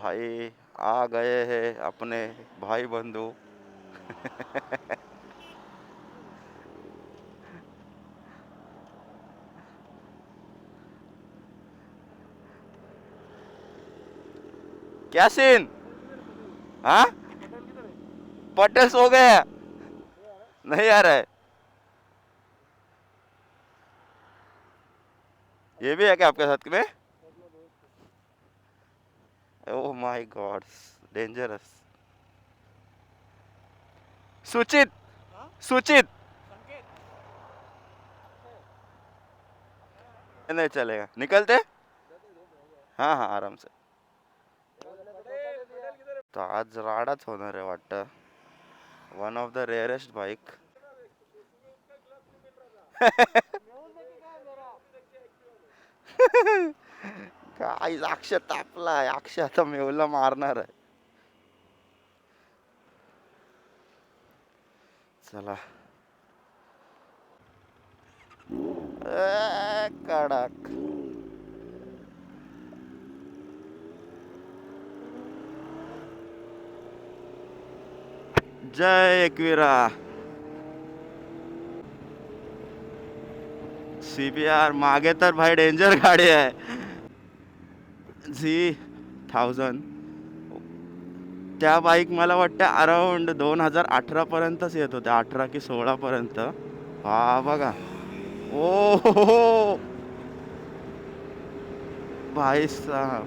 भाई आ गए हैं अपने भाई बंधु। क्या सीन? हाँ, पटेल सो गए? नहीं आ रहा है? ये भी है क्या आपके साथ में? Oh my God, dangerous. सूचित, सूचित। नहीं चलेगा, निकलते। हाँ हाँ, आराम से। तो आज राडाच होणार आहे वाटतं. One of the rarest bike. काय अक्ष तापलाय, अक्ष आता मेवला मारणार आहे. चला. कडक. जय एकवीरा. CBR मागे तर भाई डेंजर गाडी आहे. Z1000. त्या बाईक मला वाटतं अराउंड 2018 पर्यंतच येत होत्या, 18 की 16 पर्यंत. हा बघा. ओ हो भाई साहब.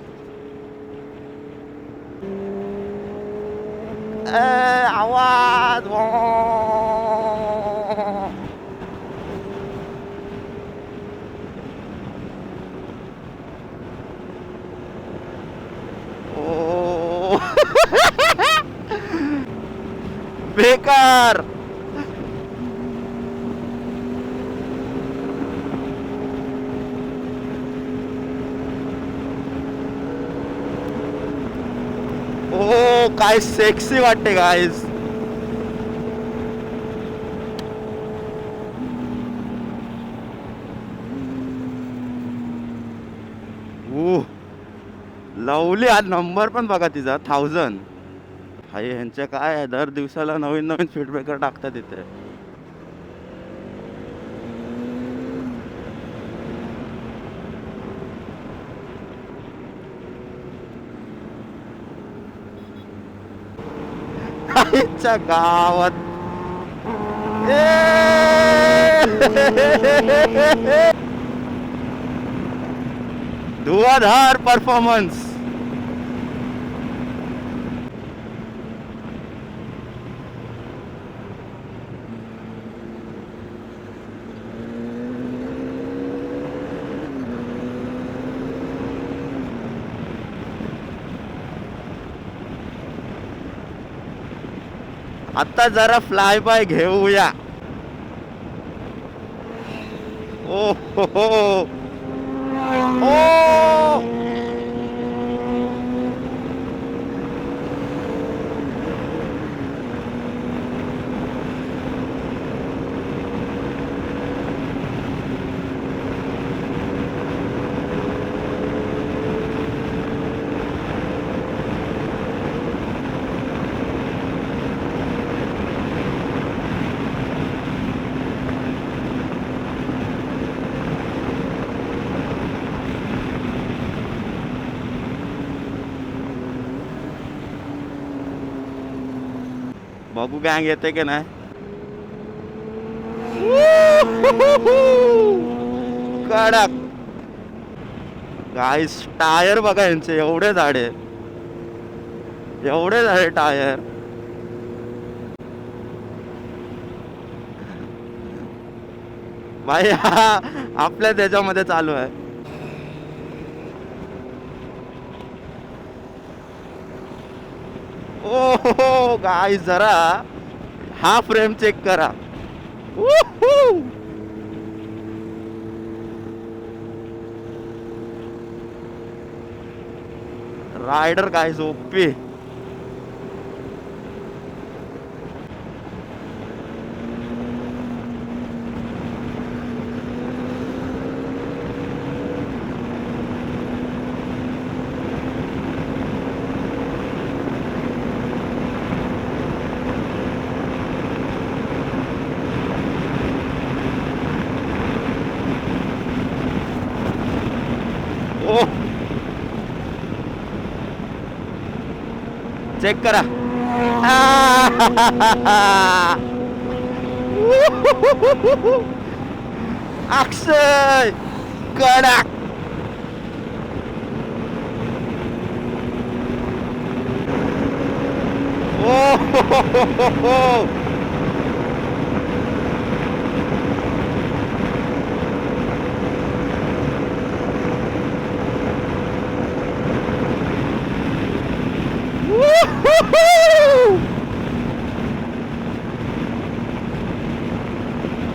आवाज. ओ बेकार. ओ काय सेक्सी वाटते गाईज. लवली. आज नंबर पण बघा तिचा 1000. भाई ह्यांचे काय आहे, दर दिवसाला नवीन नवीन स्पीड ब्रेकर टाकतात इथे. आईच्या गावात. धुआधार परफॉर्मन्स. आता जरा फ्लाय बाय घेऊया. ओ हो हो. ओ बघू गँग येते की नाही. कडक. गाईस टायर बघा यांचे, एवढे झाडे, एवढे झाडे टायर. भाई हा आपल्या त्याच्यामध्ये चालू आहे. ओ गाईस जरा हा फ्रेम चेक करा. रायडर गाईस ओपी. चेक करा. अक्षय कडक. ओ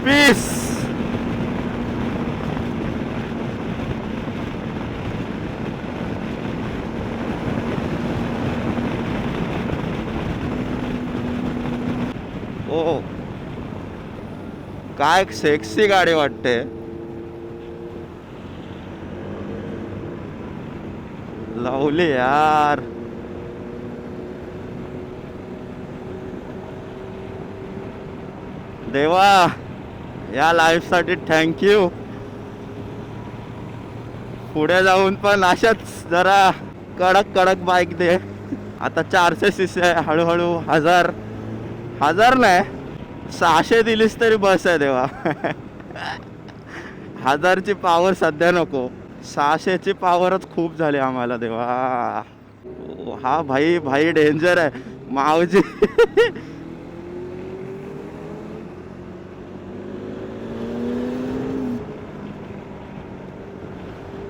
पीस. ओ काय सेक्सी गाडी वाटते. लावली यार. देवा या लाईफ साठी थँक्यू. पुढे जाऊन पण अशाच जरा कडक कडक बाईक दे. आता 400cc आहे. हळूहळू 1000 नाही 600 दिलीस तरी बस आहे देवा. 1000ची पावर सध्या नको. 600ची पावरच खूप झाली आम्हाला देवा. हा भाई भाई डेंजर आहे मावजी.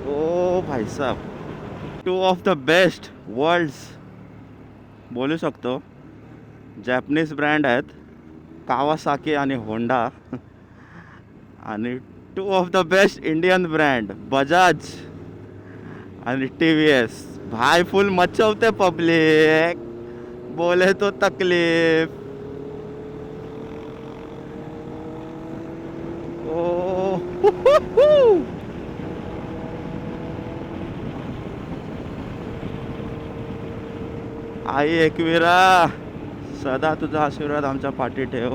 ओ भाई साहब. 2 ऑफ द बेस्ट वर्ल्ड्स बोलू शकतो. जॅपनीज ब्रँड आहेत कावासाकी आणि होंडा. आणि 2 of the best Indian brand Bajaj आणि TVS. भाई फुल मचवते पब्लिक. बोले तो तकलीफ. ओ आई एकविरा सदा तुझा आशीर्वाद आमच्या पाठी ठेव.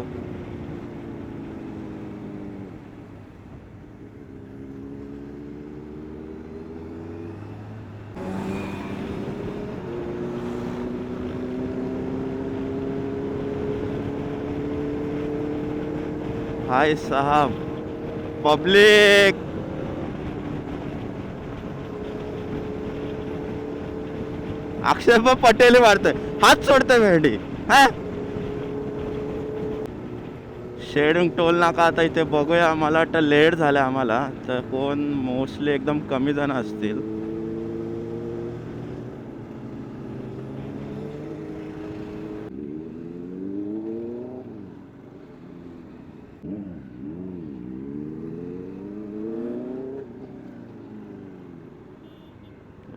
भाई साहब पब्लिक. अक्षय पटेल मारतोय हात सोडतोय भेंडी. हा शेडिंग टोल नाका आता इथे बघूया. मला वाटतं लेट झालं आम्हाला तर कोण मोस्टली एकदम कमी जण असतील.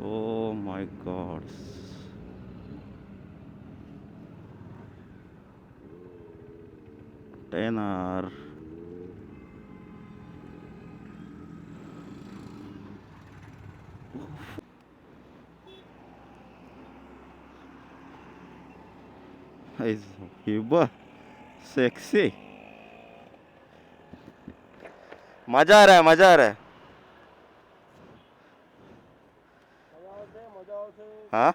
Oh my God. टेनर हिबा सेक्सी. मजा आ रहा है मजा आ रहा है. हाँ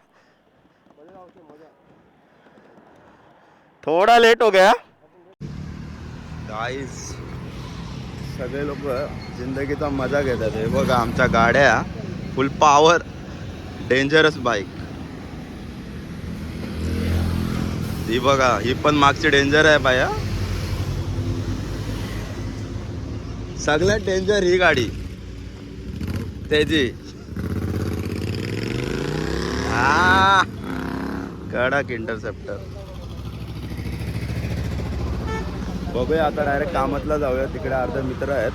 थोड़ा लेट हो गया गाइस. सगळे लोक जिंदगीचा मजा घेतात. हे बघा आमच्या गाड्या फुल पॉवर डेंजरस बाईक. ही बघा ही पण मागची डेंजर आहे बाया. सगळ्यात डेंजर ही गाडी त्याची. हा कडक इंटरसेप्टर. बघूया आता डायरेक्ट कामातला जाऊया. तिकडे अर्धे मित्र आहेत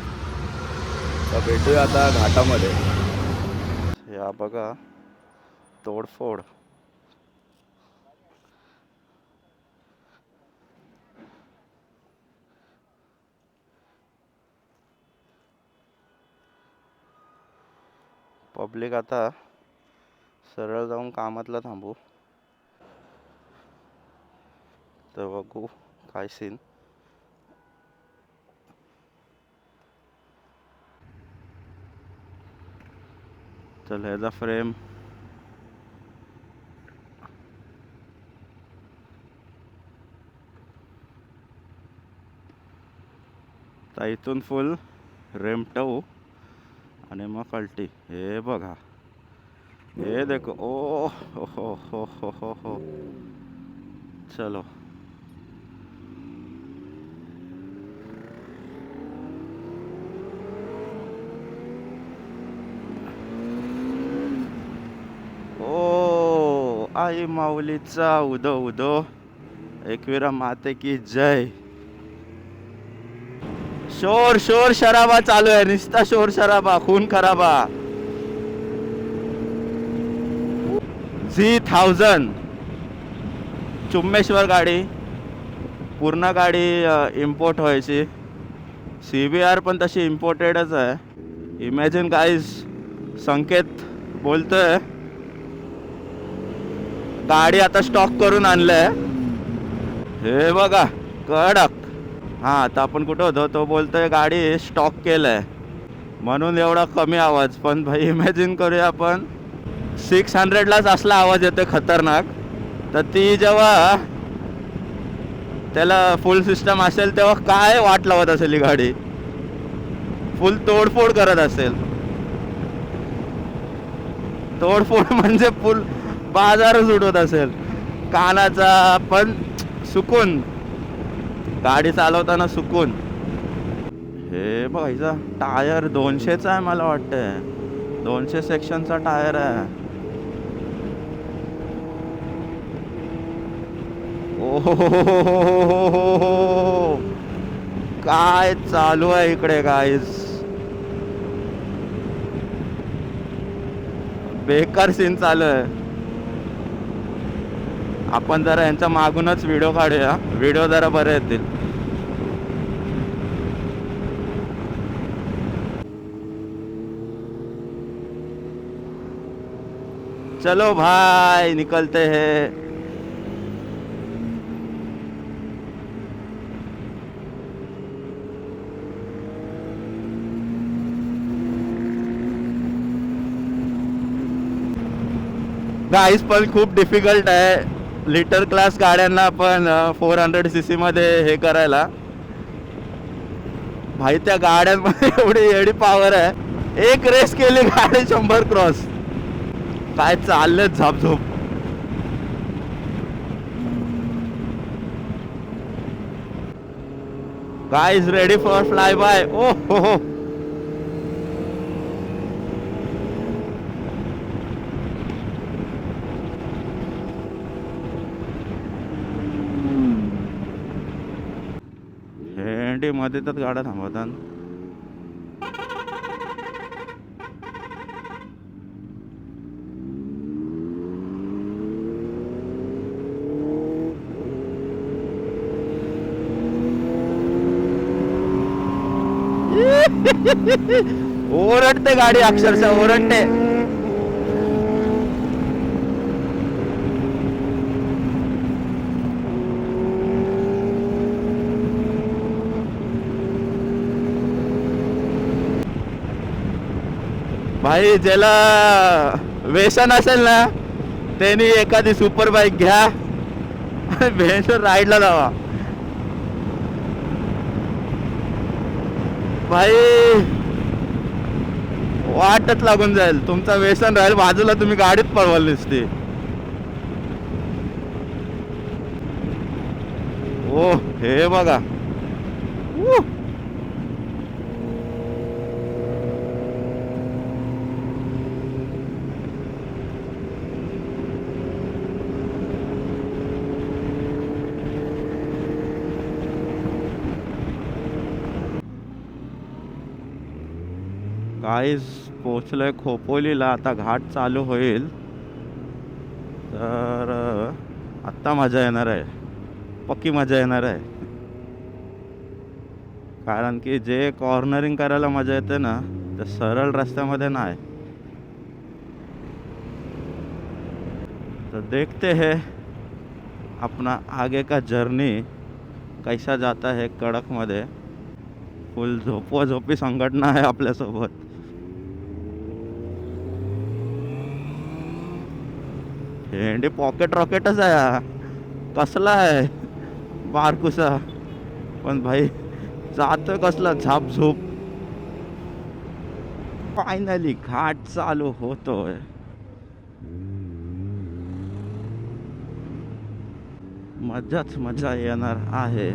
तर भेटूया आता घाटामध्ये. या बघा तोडफोड. पब्लिक आता सरळ जाऊन कामातला थांबू तर बघू काय सीन. चल ह्याचा फ्रेम आता इथून फुल रेमटवू आणि मग कल्टी. हे बघा, हे देखो. ओ हो. चलो. ओ आई माऊलीचा उदो उदो, एकविरा माते की जय. शोर शोर शराबा चालू आहे, निस्ता शोर शराबा, खून खराबा. Z1000 चुम्मेश्वर गाडी, पूर्ण गाडी इम्पोर्ट व्हायची. CBR पण तशी इम्पोर्टेडच आहे. इमॅजिन गाईज, संकेत बोलतोय गाडी आता स्टॉक करून आणलंय. हे बघा कडक. हा, आता आपण कुठं होतो, तो बोलतोय गाडी स्टॉक केलंय म्हणून एवढा कमी आवाज. पण भाई इमॅजिन करूया आपण 600लाच असला आवाज येतोय खतरनाक, तर ती जेव्हा त्याला फुल सिस्टम असेल तेव्हा काय वाट लावत असेल ही गाडी. फुल तोडफोड करत असेल. तोडफोड म्हणजे फुल बाजारच उडवत असेल कानाचा. पण सुकून, गाडी चालवताना सुकून. हे बघायचा टायर 200चा आहे, मला वाटतंय 200 सेक्शनचा टायर आहे. ओहो, काय चालू आहे इकडे गाईज. बेकार सीन चालू आहे. आपण जरा यांच्या मागूनच व्हिडिओ काढूया, व्हिडिओ जरा बरे येतील. चलो भाई निकलते हैं. गाईस पण खूप डिफिकल्ट आहे लिटर क्लास गाड्यांना पण 400cc मध्ये हे करायला. भाई त्या गाड्यांमध्ये एवढी एवढी पॉवर आहे. एक रेस केली गाडी 100 क्रॉस. काय चाललंय झापझोप. Guys ready for fly bye. ओ हो. हेंडी मध्ये तर गाड्या थांबवतात. ओरडते गाडी, अक्षरशः ओरडते. भाई ज्याला व्यसन असेल ना त्यांनी एखादी सुपर बाईक घ्या आणि भेंडवर राईडला जावा. भाई वाटच लागून जाईल. तुमचा व्यसन राहील बाजूला, तुम्ही गाडीत पळवाल नसते. ओ हे बघा. गाईस पोचलोय खोपोलीला. आता घाट चालू होईल तर आत्ता मजा येणार आहे, पक्की मजा येणार आहे. कारण की जे कॉर्नरिंग करायला मजा येते ना, ते सरळ रस्त्यामध्ये नाही. तो देखते हैं अपना आगे का जर्नी कैसा जाता है. कडक मध्ये फुल झोपी संघटना आहे आपल्यासोबत. हेंडी पॉकेट रॉकेटच आहे, कसला आहे बारकुसा. पण भाई जातं कसलं झापझूप. फायनली घाट चालू होतोय. मजाच मजा येणार आहे.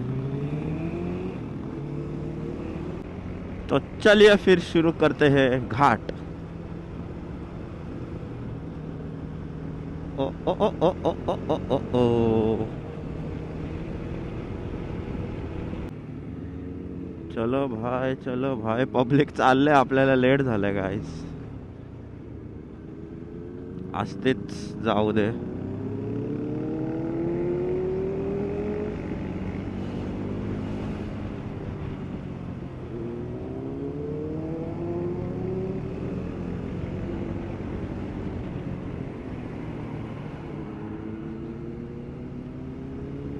तो चलिए फिर शुरू करते हैं घाट. ओ ओ ओ ओ ओ ओ ओ ओ ओ. चलो भाई पब्लिक चाललंय, आपल्याला लेट झालंय गाईस. असतेच जाऊ दे.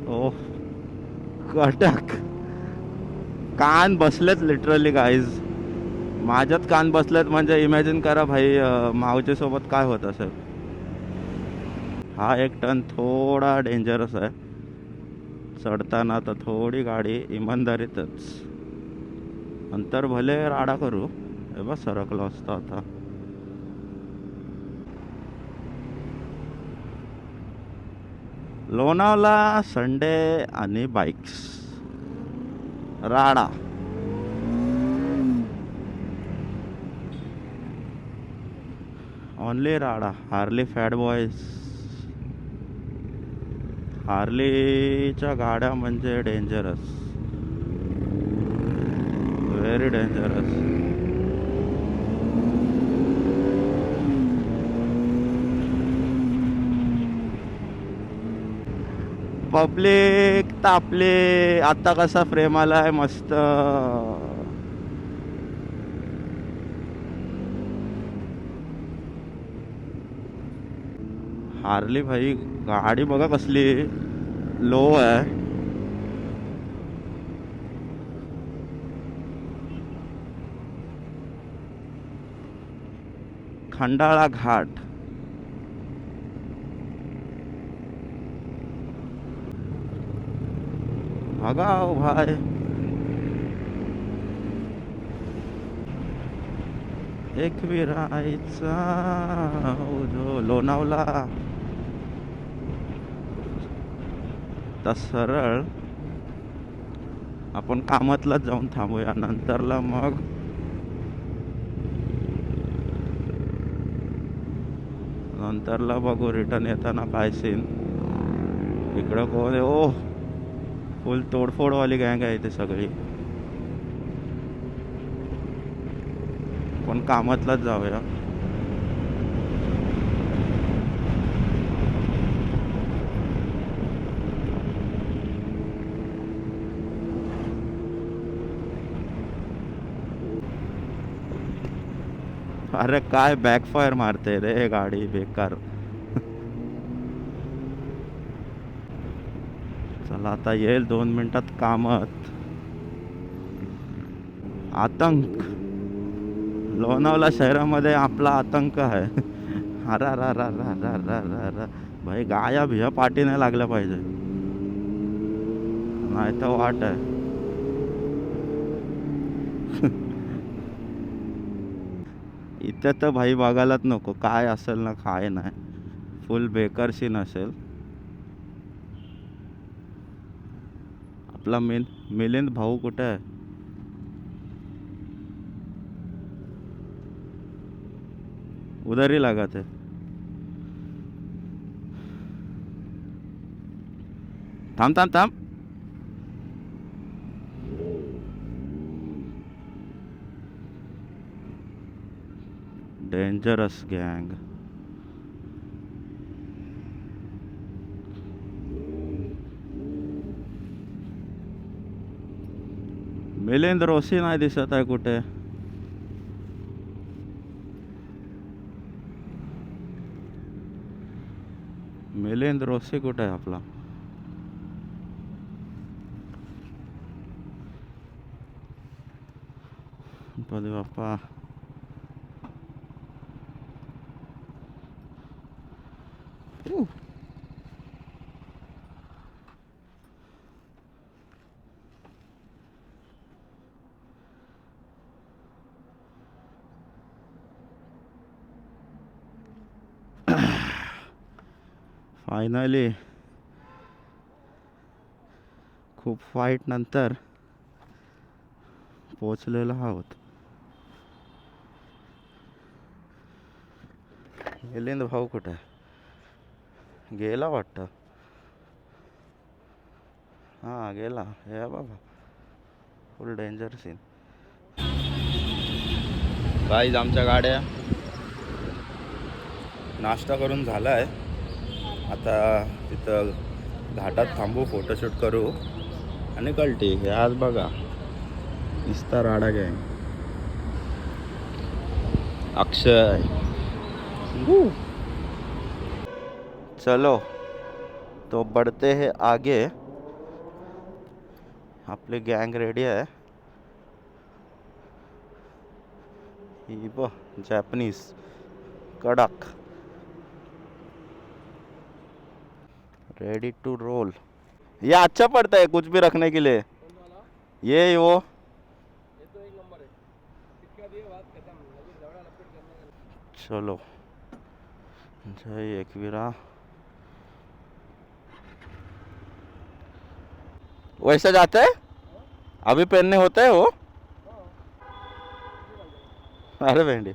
ओह कटक. कान बसलेत लिटरली गाईज. माझ्यात कान बसलेत म्हणजे इमॅजिन करा भाई मावचे सोबत काय होत असेल. हा एक टर्न थोडा डेंजरस आहे. चढताना तर थोडी गाडी इमानदारीतच. अंतर भले राडा करू. हे बस सरकलो असतो आता. लोणावला संडे आणि बाईक्स राडा. ओनली राडा. Harley fat boys. हार्लीच्या गाड्या म्हणजे डेंजरस. Very dangerous. पब्लिक तापले. आता कसा फ्रेम आलाय मस्त. हार्ली भाई गाडी बघा कसली लो आहे. खंडाळा घाट. भगाव भाई. एक विरायचा जो लोणावला. तर सरळ आपण कामातलाच जाऊन थांबूया. नंतरला मग बघू रिटर्न येताना काय सीन. इकडं कोण आहे. ओ फुल तोडफोडवाली गँग आहे इथे सगळी. पण कामातलाच जाऊया. अरे काय बॅकफायर मारते रे गाडी बेकार. चला आता येईल 2 मिनिटात कामात. आतंक. लोणावला शहरामध्ये आपला आतंक आहे. अरा रा रा रा रा रा रा रा. भाई गाया भिया पाठी नाही लागल्या पाहिजे, नाही तर वाट आहे. इथे तर भाई बघायलाच नको काय असेल ना काय नाही. फुल बेकार सीन असेल. आपला मिलिंद भाऊ कुठे आहे. उधर ही लगा थे. थांब थांब थांब. डेंजरस गँग. मिलिंद रोशी नाही दिसत आहे कुठे. मिलिंद रोशी कुठे आहे आपला. पदे बाप्पा. फायनली खूप फाईट नंतर पोचलेलो आहोत. मिलिंद भाऊ कुठे आहे? गेला वाटतं. हां गेला. हे बाबा फुल डेंजर सीन. गाईज आमच्या गाड्या नाश्ता करून झाला आहे. आता तिथं घाटात थांबू, फोटोशूट करू आणि कळटी. हे आज बघा इस्ता राडा गँग, अक्षय. चलो तो बढ़ते हैं आगे. आपली गँग रेडी आहे. ही बघ जॅपनीज कडक, रेडी टू रोल. ये अच्छा पड़ता है कुछ भी रखने के लिए. ये वो चलो जय एकवीरा. वैसा जाता है अभी पहनने होता है वो. अरे भेंडी.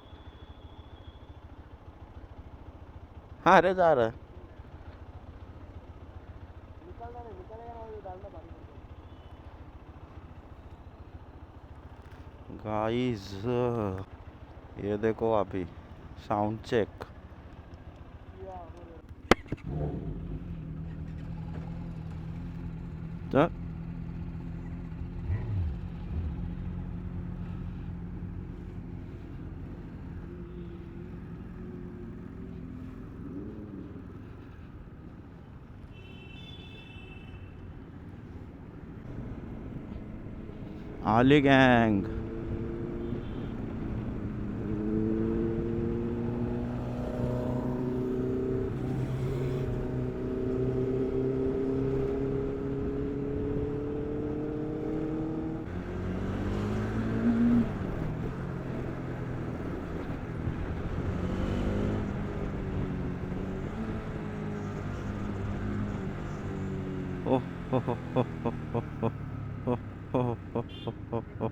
हाँ अरे जा रहा है गाइस. ये देखो अभी साउंड चेक. आली गँग. ओ हो हो हो हो हो हो हो हो हो हो हो.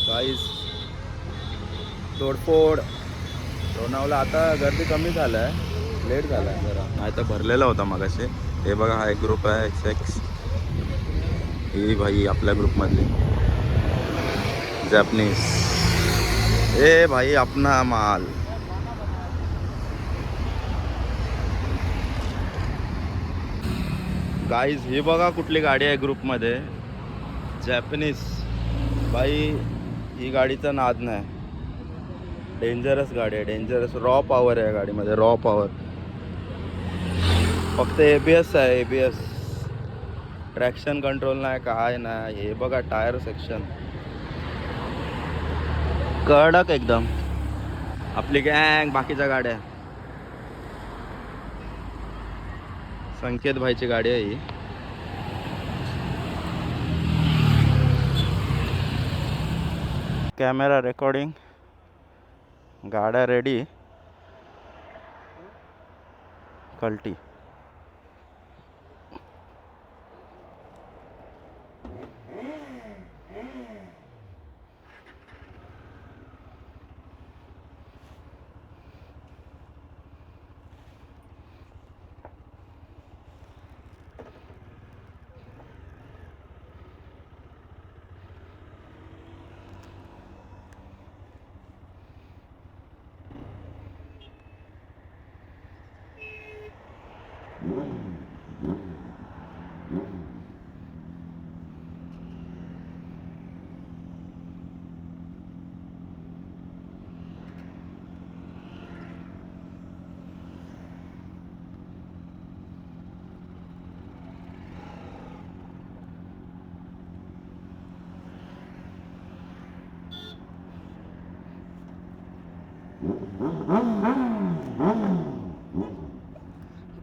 गाईस तोडफोड. लोणावळा आता गर्दी कमी झालं आहे, लेट झाला आहे जरा, नाही तर भरलेला होता मगाशी. हे बघा हा एक ग्रुप आहे XX. ही भाई आपल्या ग्रुपमधली जॅपनीज. ए भाई अपना माल. गाईज ही बघा कुठली गाडी आहे ग्रुपमध्ये, जॅपनीज. भाई ही गाडीचा नाद नाही. डेंजरस गाडी आहे, डेंजरस. रॉ पॉवर आहे गाडीमध्ये, रॉ पॉवर. फक्त ABS आहे, ABS. ट्रॅक्शन कंट्रोल नाही, काय नाही. हे बघा टायर सेक्शन कडक एकदम. आपली गँग, बाकीच्या गाड्या. संकेत भाईची गाडी आहे ही. कॅमेरा रेकॉर्डिंग, गाड्या रेडी, कल्टी.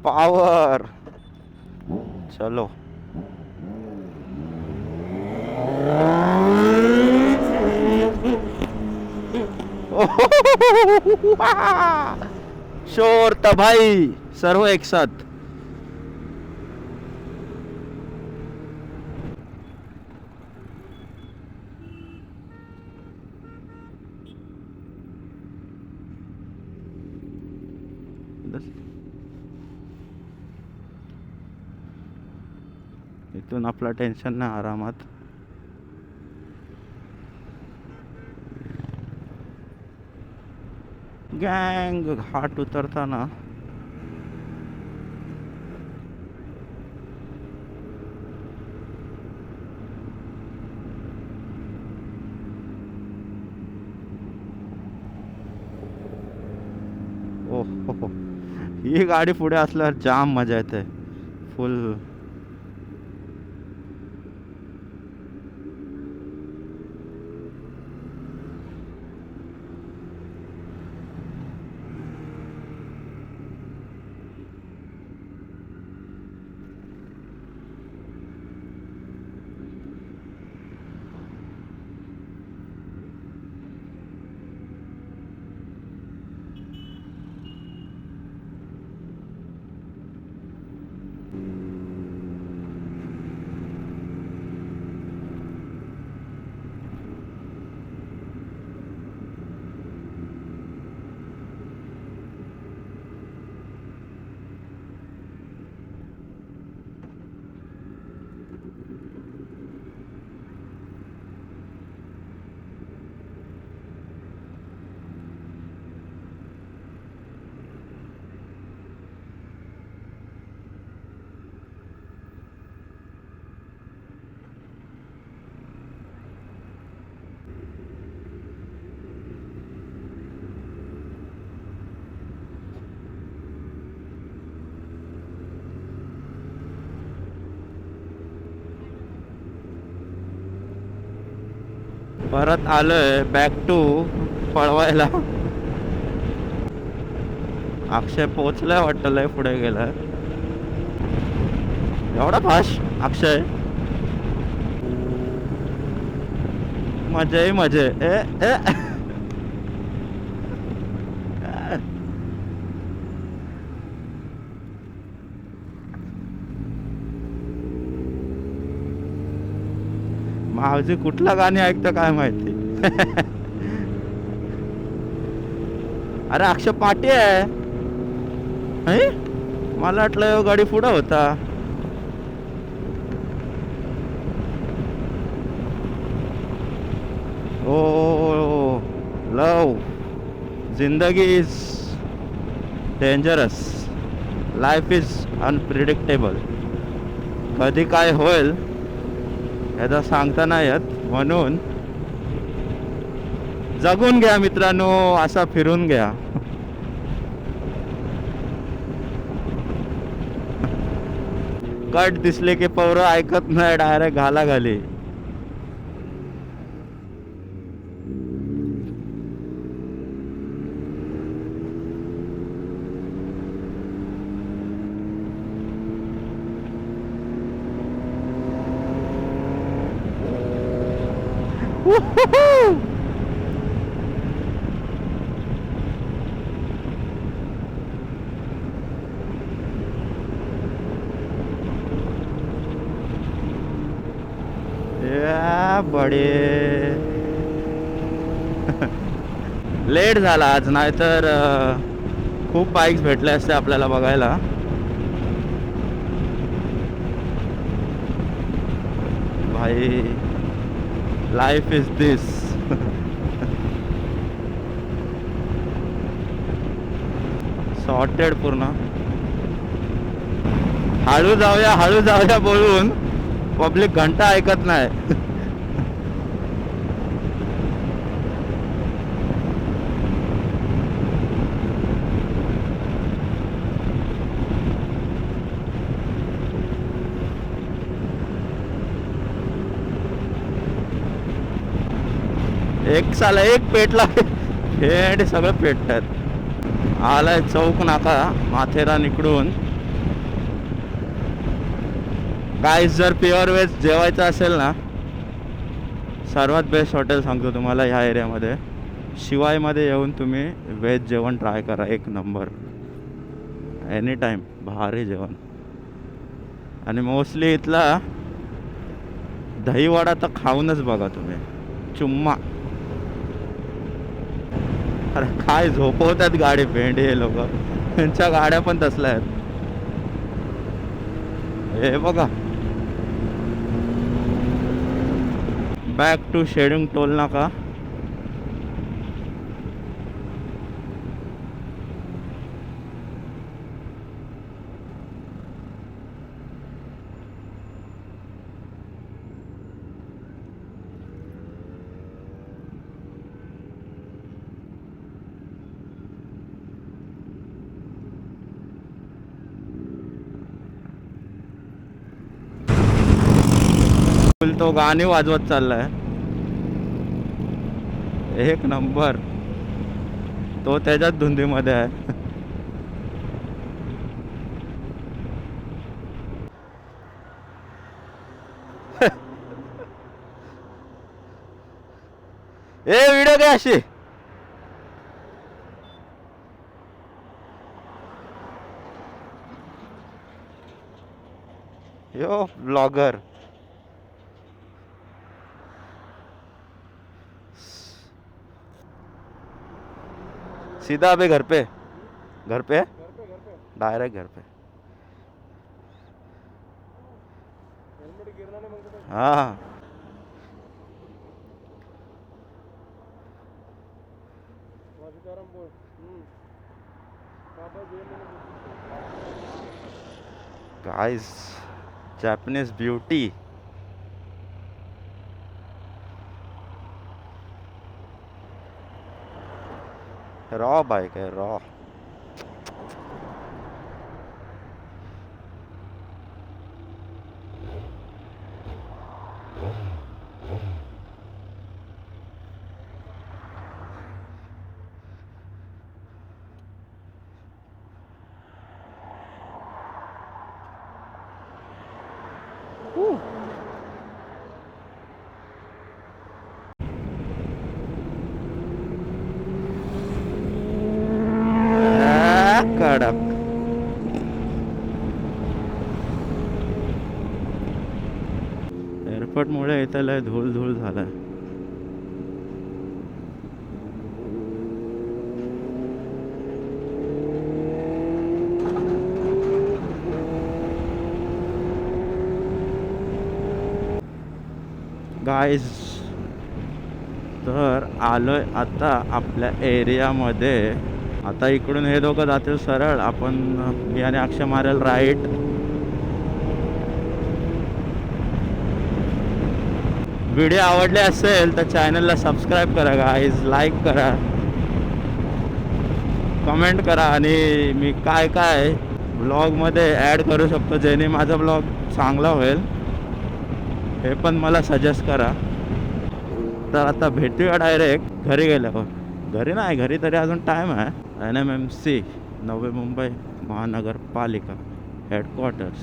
पावर. चलो. शोर तबाही सर्व एक साथ. इथून आपला टेन्शन नाही, आरामात. गँग घाट उतरताना ओहो, ही गाडी पुढे असल्यावर जाम मजा येते. फुल. परत आलोय बॅक टू पळवायला. अक्षय पोचलाय वाटतं, लय पुढे गेलाय. एवढा फास्ट अक्षय. मजे मजे. ए ए मावजी कुठला गाणी ऐकतं काय माहिती. अरे अक्षय पाटी आहे. मला वाटलं गाडी पुढं होता. ओ लव, जिंदगी is dangerous, life is unpredictable. कधी काय होईल याचा सांगता नाही येत, म्हणून जगून घ्या मित्रांनो, असा फिरून घ्या. कट दिसले की पोरं ऐकत नाही, डायरेक्ट घाला घाली. या बडे लेट झाला आज, नाहीतर खूप बाईक्स भेटले असते आपल्याला बघायला. भाई लाईफ इज दिस. सॉर्टेड पूर्ण. हळू जाऊया बोलून पब्लिक घंटा ऐकत नाही. एक साला एक पेटला हे सगळं पेटतात. आलाय चौक नाका माथेरान इकडून. गाईस जर प्युअर व्हेज जेवायचं असेल ना, सर्वात बेस्ट हॉटेल सांगतो तुम्हाला ह्या एरियामध्ये, शिवायमध्ये येऊन तुम्ही व्हेज जेवण ट्राय करा. एक नंबर, एनी टाईम भारी जेवण. आणि मोस्टली इथला दहीवडा तर खाऊनच बघा तुम्ही. चुम्मा. अरे काय झोपवतात गाडी भेंडी हे लोक. त्यांच्या गाड्या पण तसल्या आहेत. हे बघा, बॅक टू शेडिंग टोल नाका. तो गाणी वाजवत चाललाय. एक नंबर. तो त्याच्याच धुंदीमध्ये आहे. ए व्हिडिओ घे अशी. यो ब्लॉगर. सीधा अभी घर पे डायरेक्ट घर पे. हाँ guys, Japanese beauty. Raw bike है, रॉ. कडक. एअरपोर्टमुळे इथं लय धूळ धूळ झालाय. गाईज, तर आलोय आता आपल्या एरियामध्ये. आता इकडून हे दोघं जातील सरळ, आपण मी आणि अक्षय मारेल राईट. व्हिडिओ आवडले असेल तर चॅनलला सबस्क्राईब करा गाईज, लाईक करा, कमेंट करा. आणि मी काय काय ब्लॉगमध्ये ॲड करू शकतो जेणे माझा ब्लॉग चांगला होईल हे पण मला सजेस्ट करा. तर आता भेटूया डायरेक्ट घरी गेल्यावर. घरी नाही, घरी तरी अजून टाईम आहे. NMMC नवी मुंबई महानगरपालिका हेडक्वार्टर्स.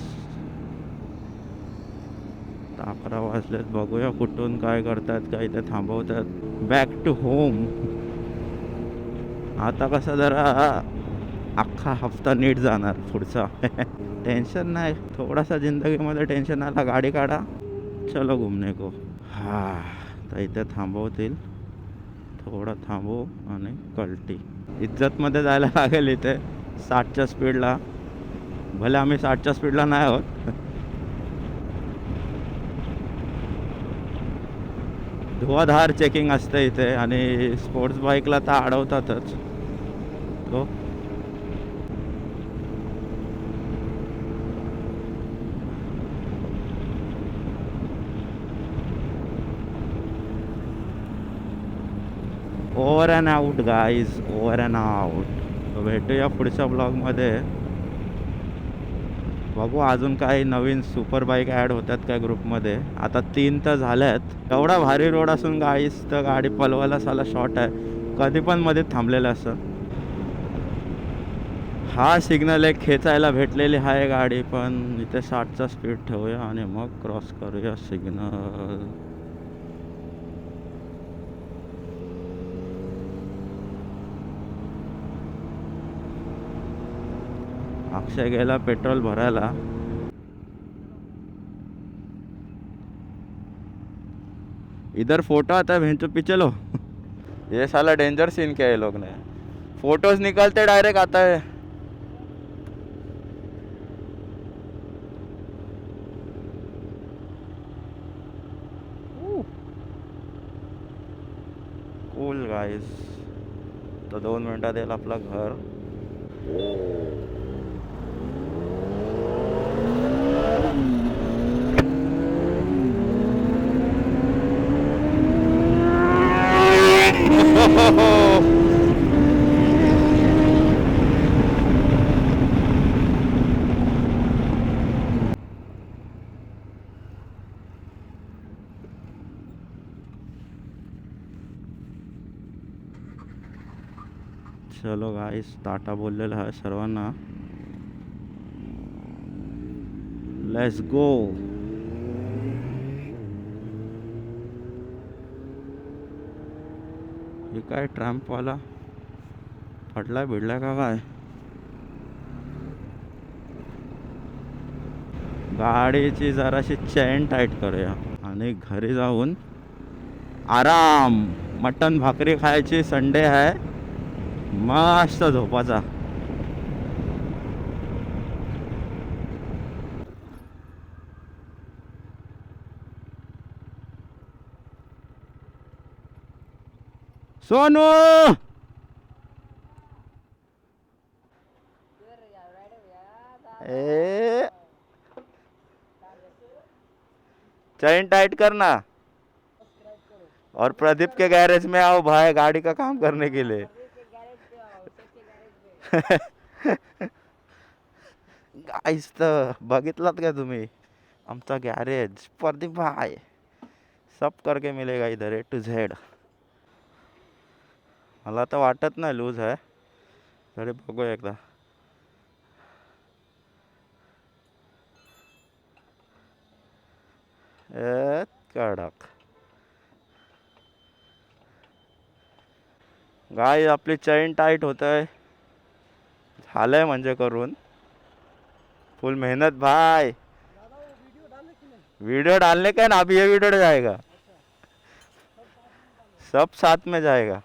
11 वाजलेत. बघूया कुठून काय करतात, काय ते थांबवतात. Back to home. आता कसं जरा अख्खा हफ्ता नीट जाणार पुढचा. टेन्शन नाही. थोडासा जिंदगीमध्ये टेन्शन आला, गाडी काढा, चलो घुमने को. हा, तर इथे थांबवतील. थोडं थांबू आणि कल्टी. इज्जतमध्ये जायला लागेल इथे 60च्या स्पीडला. भले आम्ही 60च्या स्पीडला नाही आहोत. धुवाधार चेकिंग असते इथे. आणि स्पोर्ट्स बाईकला तर अडवतातच. तो over and out guys, over and out. भेटूया पुढच्या ब्लॉगमध्ये. बघू अजून काही नवीन सुपर बाईक ॲड होतात काय ग्रुपमध्ये. आता 3 तर झाल्यात. एवढा भारी रोड असून गाईज तर गाडी पलवायला साला शॉर्ट आहे. कधी पण मध्ये थांबलेलं असं. हा सिग्नल एक खेचायला भेटलेली आहे गाडी, पण इथे 60चा स्पीड ठेवूया आणि मग क्रॉस करूया सिग्नल. अक्षय गेला पेट्रोल भरायला. इधर फोटो आता है भैंचो पीछे लो. ये साला डेंजर सीन किया ये लोग ने. फोटोज निकालते डायरेक्ट आता है. Cool guys. तो 2 मिनिटात येईल आपलं घर. चलो गाइस, टाटा बोललेलं आहे सर्वांना. Let's go. हे काय ट्रॅम्पवाला पडलाय भिडलाय का काय? गाडीची जराशी चेन टाईट करूया आणि घरी जाऊन आराम. मटन भाकरी खायची, संडे आहे, मस्त झोपाचा. सोनू ए चेन टाइट करना और प्रदीप के गैरेज में आओ भाई, गाड़ी का काम करने के लिए. गाइस, तर बघितलात का तुम्ही आमचा गॅरेज? प्रदीप भाई सब करके मिलेगा इधर A to Z. मला तर वाटत नाही लूज आहे, तरी बघूया एकदा. कडक गाय. आपली चेन टाइट होत आहे, झालंय म्हणजे करून. फुल मेहनत भाई. वीडियो डालने का है ना, अभी ये वीडियो जाएगा, सब साथ में जाएगा.